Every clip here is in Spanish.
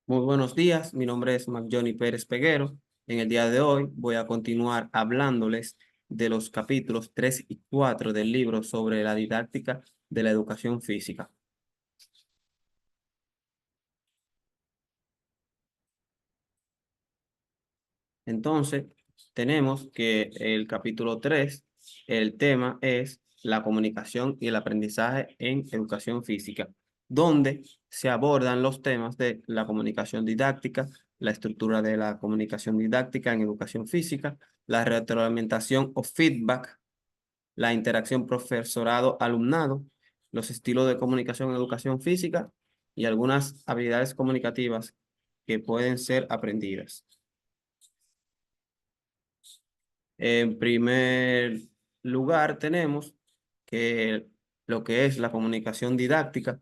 Muy buenos días, mi nombre es Johnny Pérez Peguero. En el día de hoy voy a continuar hablándoles de los capítulos 3 y 4 del libro sobre la didáctica de la educación física. Entonces, tenemos que el capítulo 3, el tema es la comunicación y el aprendizaje en educación física, donde se abordan los temas de la comunicación didáctica, la estructura de la comunicación didáctica en educación física, la retroalimentación o feedback, la interacción profesorado-alumnado, los estilos de comunicación en educación física y algunas habilidades comunicativas que pueden ser aprendidas. En primer lugar, tenemos que lo que es la comunicación didáctica.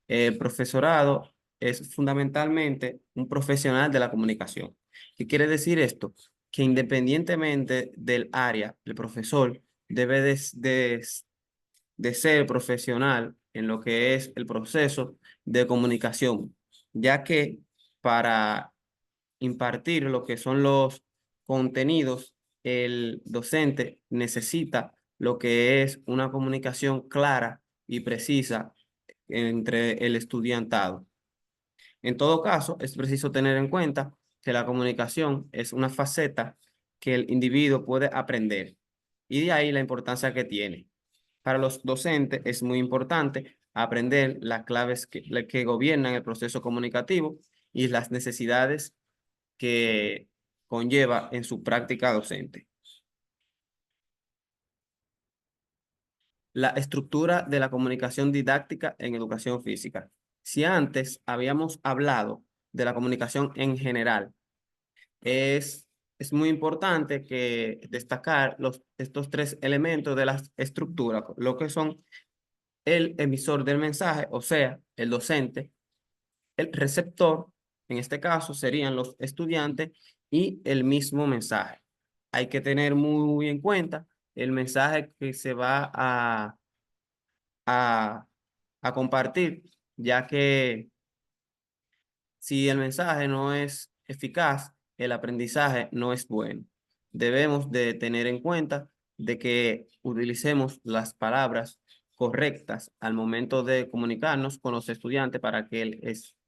El profesorado es fundamentalmente un profesional de la comunicación. ¿Qué quiere decir esto? Que independientemente del área, el profesor debe de ser profesional en lo que es el proceso de comunicación, ya que para impartir lo que son los contenidos, el docente necesita lo que es una comunicación clara y precisa entre el estudiantado. En todo caso, es preciso tener en cuenta que la comunicación es una faceta que el individuo puede aprender y de ahí la importancia que tiene. Para los docentes es muy importante aprender las claves que gobiernan el proceso comunicativo y las necesidades que conlleva en su práctica docente. La estructura de la comunicación didáctica en educación física. Si antes habíamos hablado de la comunicación en general, es muy importante que destacar estos tres elementos de la estructura, lo que son el emisor del mensaje, o sea, el docente, el receptor, en este caso serían los estudiantes, y el mismo mensaje. Hay que tener muy en cuenta el mensaje que se va a, a compartir, ya que si el mensaje no es eficaz, el aprendizaje no es bueno. Debemos de tener en cuenta de que utilicemos las palabras correctas al momento de comunicarnos con los estudiantes para que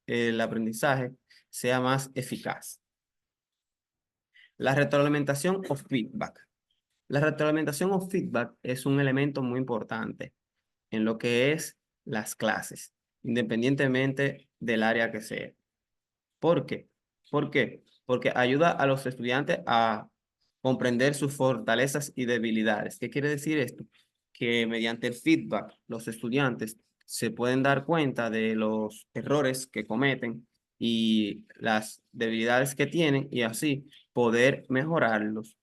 el aprendizaje sea más eficaz. La retroalimentación o feedback. La retroalimentación o feedback es un elemento muy importante en lo que es las clases, independientemente del área que sea. ¿Por qué? ¿Por qué? Porque ayuda a los estudiantes a comprender sus fortalezas y debilidades. ¿Qué quiere decir esto? Que mediante el feedback los estudiantes se pueden dar cuenta de los errores que cometen y las debilidades que tienen y así poder mejorarlos.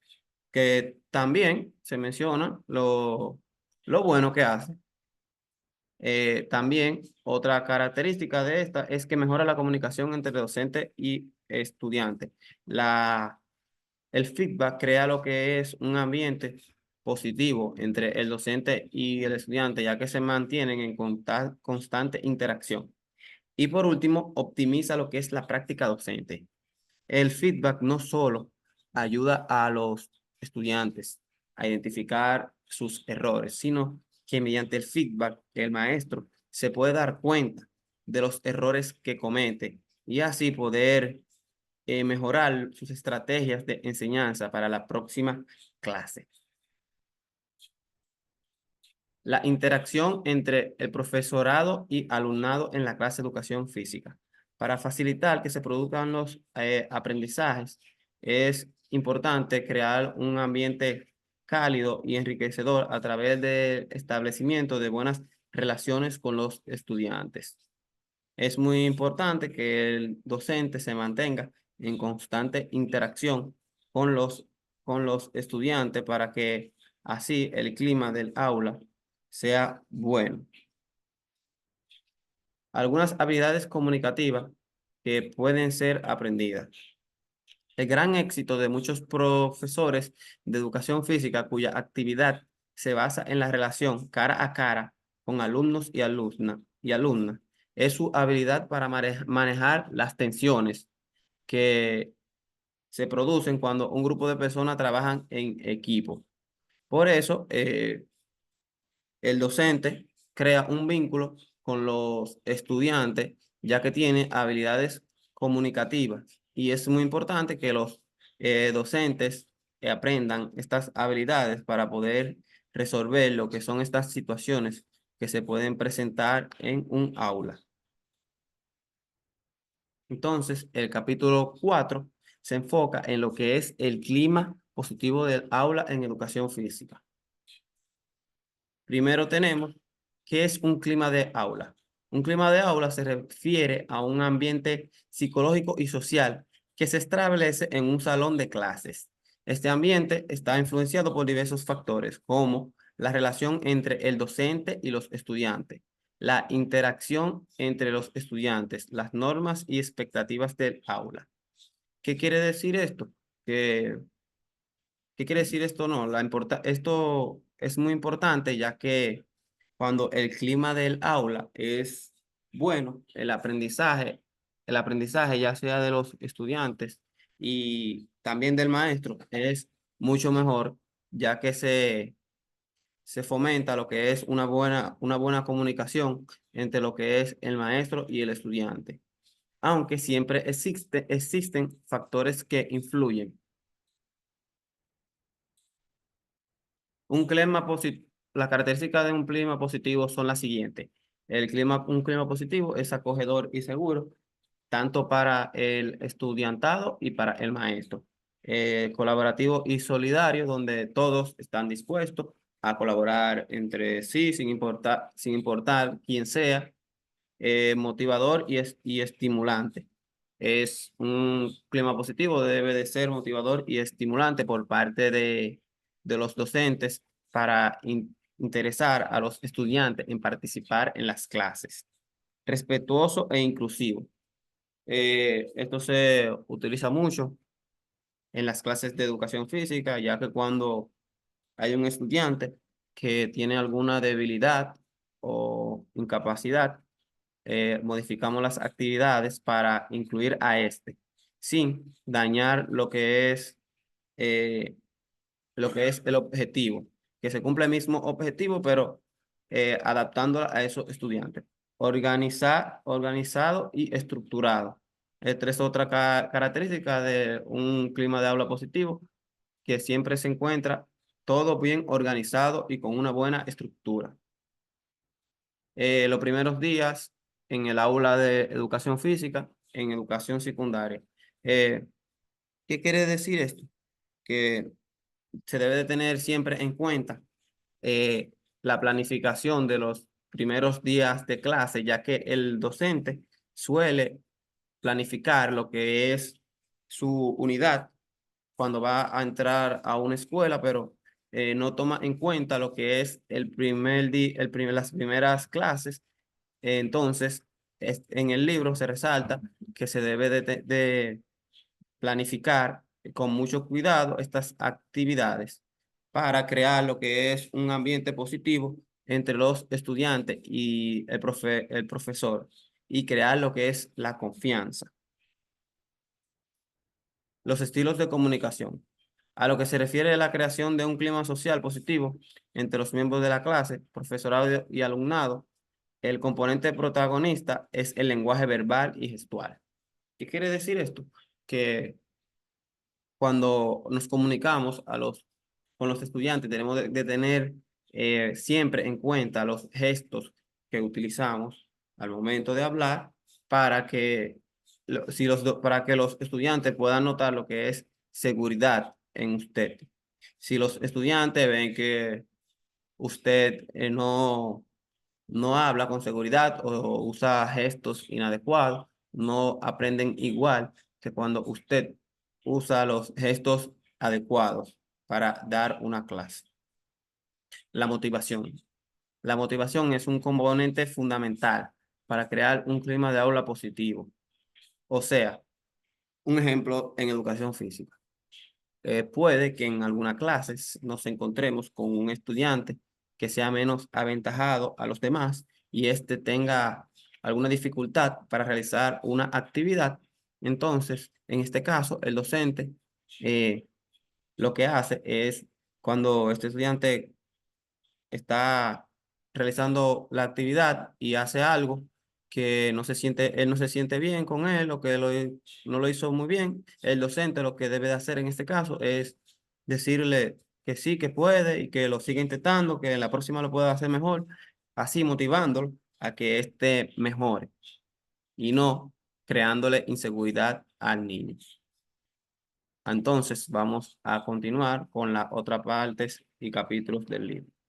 Que también se menciona lo bueno que hace. También otra característica de esta es que mejora la comunicación entre docente y estudiante. El feedback crea lo que es un ambiente positivo entre el docente y el estudiante, ya que se mantienen en constante interacción. Y por último, optimiza lo que es la práctica docente. El feedback no solo ayuda a los estudiantes a identificar sus errores, sino que mediante el feedback el maestro se puede dar cuenta de los errores que comete y así poder mejorar sus estrategias de enseñanza para la próxima clase. La interacción entre el profesorado y alumnado en la clase de educación física. Para facilitar que se produzcan los aprendizajes, es importante crear un ambiente cálido y enriquecedor a través del establecimiento de buenas relaciones con los estudiantes. Es muy importante que el docente se mantenga en constante interacción con con los estudiantes para que así el clima del aula sea bueno. Algunas habilidades comunicativas que pueden ser aprendidas. El gran éxito de muchos profesores de educación física cuya actividad se basa en la relación cara a cara con alumnos y alumnas es su habilidad para manejar las tensiones que se producen cuando un grupo de personas trabajan en equipo. Por eso, el docente crea un vínculo con los estudiantes, ya que tiene habilidades comunicativas. Y es muy importante que los docentes aprendan estas habilidades para poder resolver lo que son estas situaciones que se pueden presentar en un aula. Entonces, el capítulo 4 se enfoca en lo que es el clima positivo del aula en educación física. Primero tenemos, ¿qué es un clima de aula? Un clima de aula se refiere a un ambiente psicológico y social que se establece en un salón de clases. Este ambiente está influenciado por diversos factores, como la relación entre el docente y los estudiantes, la interacción entre los estudiantes, las normas y expectativas del aula. ¿Qué quiere decir esto? Que ¿Qué quiere decir esto? No, esto es muy importante ya que cuando el clima del aula es bueno, el aprendizaje ya sea de los estudiantes y también del maestro es mucho mejor ya que se fomenta lo que es una buena comunicación entre lo que es el maestro y el estudiante, aunque siempre existen factores que influyen. Las características de un clima positivo son las siguientes. Un clima positivo es acogedor y seguro, tanto para el estudiantado y para el maestro. Colaborativo y solidario, donde todos están dispuestos a colaborar entre sí, sin importar quién sea, motivador y estimulante. Es un clima positivo, debe de ser motivador y estimulante por parte de los docentes para interesar a los estudiantes en participar en las clases. Respetuoso e inclusivo. Esto se utiliza mucho en las clases de educación física, ya que cuando hay un estudiante que tiene alguna debilidad o incapacidad, modificamos las actividades para incluir a este, sin dañar eh, lo que es el objetivo, que se cumpla el mismo objetivo, pero adaptándola a esos estudiantes. Organizado y estructurado. Esta es otra característica de un clima de aula positivo, que siempre se encuentra todo bien organizado y con una buena estructura. Los primeros días en el aula de educación física, en educación secundaria. Eh, ¿Qué quiere decir esto? Que se debe de tener siempre en cuenta eh, la planificación de los primeros días de clase, ya que el docente suele planificar lo que es su unidad cuando va a entrar a una escuela, pero no toma en cuenta lo que es las primeras clases. Entonces, en el libro se resalta que se debe de planificar con mucho cuidado estas actividades para crear lo que es un ambiente positivo entre los estudiantes y el profesor y crear lo que es la confianza. Los estilos de comunicación. A lo que se refiere a la creación de un clima social positivo entre los miembros de la clase, profesorado y alumnado, el componente protagonista es el lenguaje verbal y gestual. ¿Qué quiere decir esto? Que cuando nos comunicamos con los estudiantes, tenemos de tener siempre en cuenta los gestos que utilizamos al momento de hablar para que, para que los estudiantes puedan notar lo que es seguridad en usted. Si los estudiantes ven que usted no habla con seguridad o usa gestos inadecuados, no aprenden igual que cuando usted usa los gestos adecuados para dar una clase. La motivación. La motivación es un componente fundamental para crear un clima de aula positivo. O sea, un ejemplo en educación física. Puede que en algunas clases nos encontremos con un estudiante que sea menos aventajado a los demás y este tenga alguna dificultad para realizar una actividad, entonces, en este caso, el docente lo que hace es cuando este estudiante está realizando la actividad y hace algo que no se siente, él no se siente bien con él o que no lo hizo muy bien, el docente lo que debe de hacer en este caso es decirle que sí, que puede y que lo siga intentando, que en la próxima lo pueda hacer mejor, así motivándolo a que éste mejore y no creándole inseguridad al niño. Entonces vamos a continuar con las otras partes y capítulos del libro.